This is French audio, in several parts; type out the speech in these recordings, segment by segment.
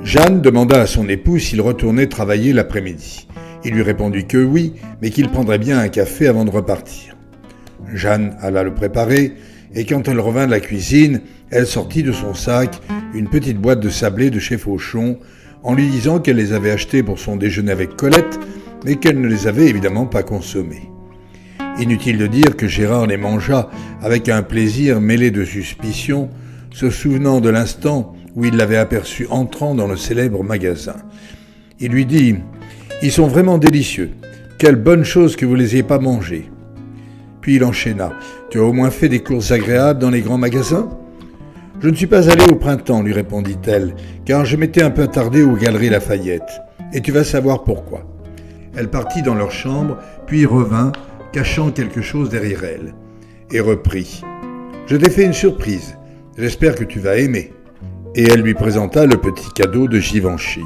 Jeanne demanda à son époux s'il retournait travailler l'après-midi. Il lui répondit que oui, mais qu'il prendrait bien un café avant de repartir. Jeanne alla le préparer, et quand elle revint de la cuisine, elle sortit de son sac une petite boîte de sablés de chez Fauchon, en lui disant qu'elle les avait achetés pour son déjeuner avec Colette, mais qu'elle ne les avait évidemment pas consommés. Inutile de dire que Gérard les mangea avec un plaisir mêlé de suspicion, se souvenant de l'instant où il l'avait aperçu entrant dans le célèbre magasin. Il lui dit « Ils sont vraiment délicieux. Quelle bonne chose que vous ne les ayez pas mangés. » Puis il enchaîna « Tu as au moins fait des courses agréables dans les grands magasins ?»« Je ne suis pas allé au printemps, lui répondit-elle, car je m'étais un peu attardé aux Galeries Lafayette. Et tu vas savoir pourquoi. » Elle partit dans leur chambre, puis revint, cachant quelque chose derrière elle, et reprit « Je t'ai fait une surprise. J'espère que tu vas aimer. » Et elle lui présenta le petit cadeau de Givenchy.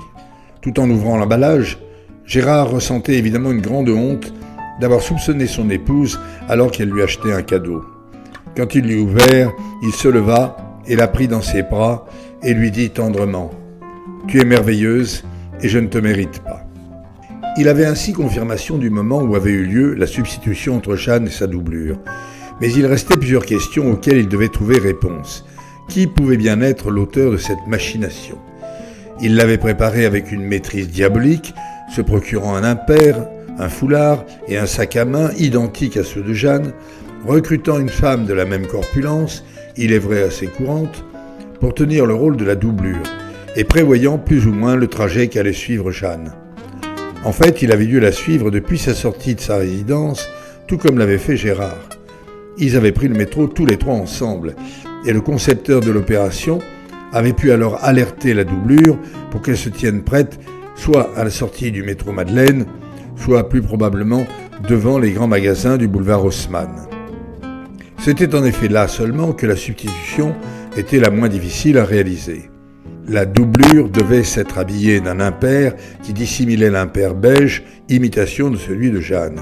Tout en ouvrant l'emballage, Gérard ressentait évidemment une grande honte d'avoir soupçonné son épouse alors qu'elle lui achetait un cadeau. Quand il l'eut ouvert, il se leva et la prit dans ses bras et lui dit tendrement « Tu es merveilleuse et je ne te mérite pas. » Il avait ainsi confirmation du moment où avait eu lieu la substitution entre Jeanne et sa doublure. Mais il restait plusieurs questions auxquelles il devait trouver réponse. Qui pouvait bien être l'auteur de cette machination ? Il l'avait préparée avec une maîtrise diabolique, se procurant un impair, un foulard et un sac à main identiques à ceux de Jeanne, recrutant une femme de la même corpulence, il est vrai assez courante, pour tenir le rôle de la doublure, et prévoyant plus ou moins le trajet qu'allait suivre Jeanne. En fait, il avait dû la suivre depuis sa sortie de sa résidence, tout comme l'avait fait Gérard. Ils avaient pris le métro tous les trois ensemble, et le concepteur de l'opération avait pu alors alerter la doublure pour qu'elle se tienne prête soit à la sortie du métro Madeleine, soit plus probablement devant les grands magasins du boulevard Haussmann. C'était en effet là seulement que la substitution était la moins difficile à réaliser. La doublure devait s'être habillée d'un impair qui dissimulait l'impair beige, imitation de celui de Jeanne,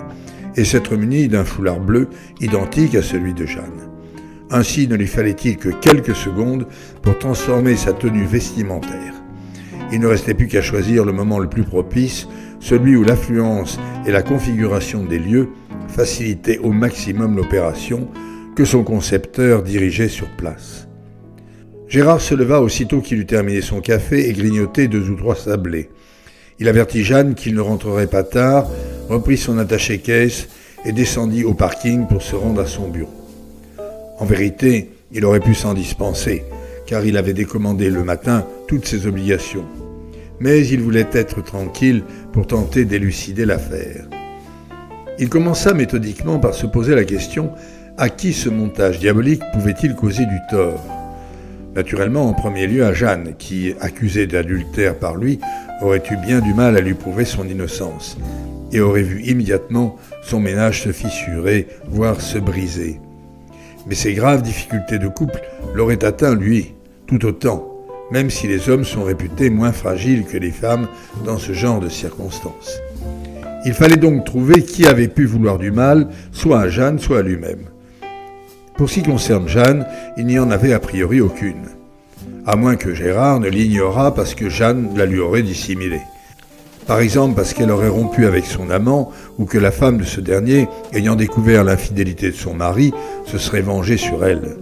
et s'être munie d'un foulard bleu identique à celui de Jeanne. Ainsi ne lui fallait-il que quelques secondes pour transformer sa tenue vestimentaire. Il ne restait plus qu'à choisir le moment le plus propice, celui où l'affluence et la configuration des lieux facilitaient au maximum l'opération que son concepteur dirigeait sur place. Gérard se leva aussitôt qu'il eut terminé son café et grignoté 2 ou 3 sablés. Il avertit Jeanne qu'il ne rentrerait pas tard, reprit son attaché-caisse et descendit au parking pour se rendre à son bureau. En vérité, il aurait pu s'en dispenser, car il avait décommandé le matin toutes ses obligations. Mais il voulait être tranquille pour tenter d'élucider l'affaire. Il commença méthodiquement par se poser la question à qui ce montage diabolique pouvait-il causer du tort ? Naturellement, en premier lieu à Jeanne, qui, accusée d'adultère par lui, aurait eu bien du mal à lui prouver son innocence, et aurait vu immédiatement son ménage se fissurer, voire se briser. Mais ces graves difficultés de couple l'auraient atteint lui, tout autant, même si les hommes sont réputés moins fragiles que les femmes dans ce genre de circonstances. Il fallait donc trouver qui avait pu vouloir du mal, soit à Jeanne, soit à lui-même. Pour ce qui concerne Jeanne, il n'y en avait a priori aucune, à moins que Gérard ne l'ignorât parce que Jeanne la lui aurait dissimulée. Par exemple parce qu'elle aurait rompu avec son amant ou que la femme de ce dernier, ayant découvert l'infidélité de son mari, se serait vengée sur elle.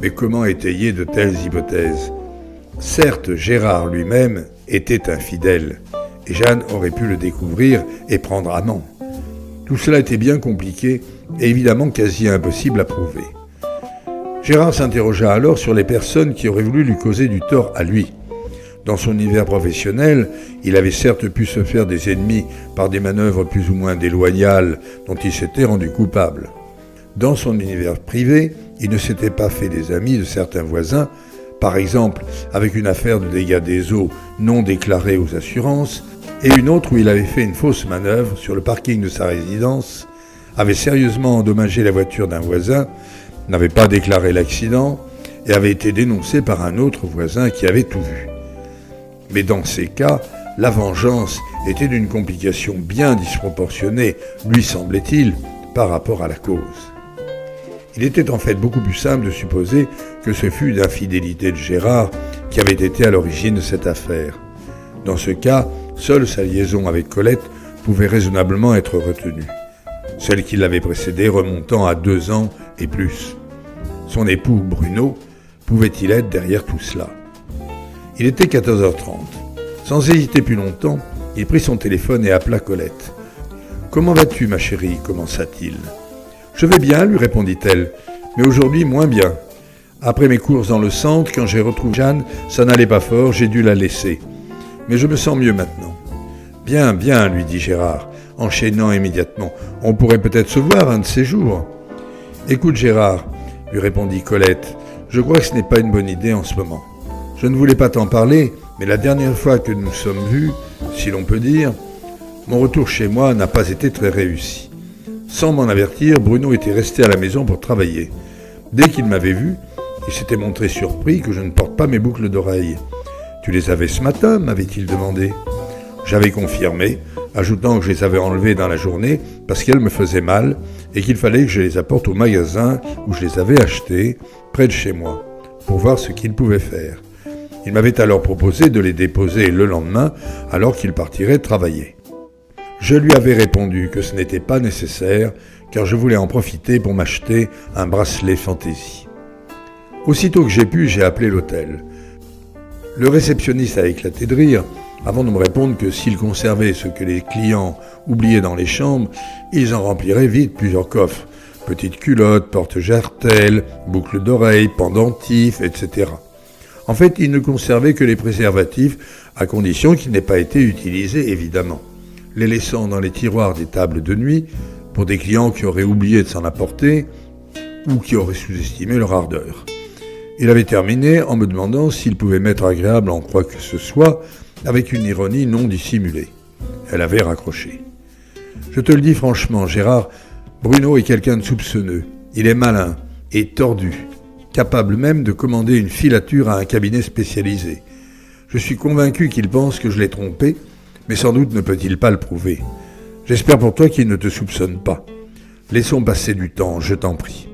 Mais comment étayer de telles hypothèses ? Certes, Gérard lui-même était infidèle, et Jeanne aurait pu le découvrir et prendre amant. Tout cela était bien compliqué et évidemment quasi impossible à prouver. Gérard s'interrogea alors sur les personnes qui auraient voulu lui causer du tort à lui. Dans son univers professionnel, il avait certes pu se faire des ennemis par des manœuvres plus ou moins déloyales dont il s'était rendu coupable. Dans son univers privé, il ne s'était pas fait des amis de certains voisins, par exemple avec une affaire de dégâts des eaux non déclarée aux assurances, et une autre où il avait fait une fausse manœuvre sur le parking de sa résidence, avait sérieusement endommagé la voiture d'un voisin, n'avait pas déclaré l'accident et avait été dénoncé par un autre voisin qui avait tout vu. Mais dans ces cas, la vengeance était d'une complication bien disproportionnée, lui semblait-il, par rapport à la cause. Il était en fait beaucoup plus simple de supposer que ce fut l'infidélité de Gérard qui avait été à l'origine de cette affaire. Dans ce cas, seule sa liaison avec Colette pouvait raisonnablement être retenue, celle qui l'avait précédée remontant à 2 ans et plus. Son époux, Bruno, pouvait-il être derrière tout cela? Il était 14h30. Sans hésiter plus longtemps, il prit son téléphone et appela Colette. « Comment vas-tu, ma chérie ?» commença-t-il. « Je vais bien, lui répondit-elle, mais aujourd'hui moins bien. Après mes courses dans le centre, quand j'ai retrouvé Jeanne, ça n'allait pas fort, j'ai dû la laisser. Mais je me sens mieux maintenant. »« Bien, bien, lui dit Gérard, enchaînant immédiatement. On pourrait peut-être se voir un de ces jours. »« Écoute, Gérard, lui répondit Colette, je crois que ce n'est pas une bonne idée en ce moment. Je ne voulais pas t'en parler, mais la dernière fois que nous nous sommes vus, si l'on peut dire, mon retour chez moi n'a pas été très réussi. Sans m'en avertir, Bruno était resté à la maison pour travailler. Dès qu'il m'avait vu, il s'était montré surpris que je ne porte pas mes boucles d'oreilles. « Tu les avais ce matin ?» m'avait-il demandé. J'avais confirmé, ajoutant que je les avais enlevées dans la journée parce qu'elles me faisaient mal et qu'il fallait que je les apporte au magasin où je les avais achetées, près de chez moi, pour voir ce qu'il pouvait faire. Il m'avait alors proposé de les déposer le lendemain alors qu'il partirait travailler. Je lui avais répondu que ce n'était pas nécessaire car je voulais en profiter pour m'acheter un bracelet fantaisie. Aussitôt que j'ai pu, j'ai appelé l'hôtel. Le réceptionniste a éclaté de rire avant de me répondre que s'il conservait ce que les clients oubliaient dans les chambres, ils en rempliraient vite plusieurs coffres. Petites culottes, porte-jartelles, boucles d'oreilles, pendentifs, etc. En fait, ils ne conservaient que les préservatifs, à condition qu'ils n'aient pas été utilisés, évidemment, les laissant dans les tiroirs des tables de nuit pour des clients qui auraient oublié de s'en apporter ou qui auraient sous-estimé leur ardeur. Il avait terminé en me demandant s'il pouvait m'être agréable en quoi que ce soit, avec une ironie non dissimulée. Elle avait raccroché. Je te le dis franchement, Gérard, Bruno est quelqu'un de soupçonneux. Il est malin et tordu, capable même de commander une filature à un cabinet spécialisé. Je suis convaincu qu'il pense que je l'ai trompé, mais sans doute ne peut-il pas le prouver. J'espère pour toi qu'il ne te soupçonne pas. Laissons passer du temps, je t'en prie.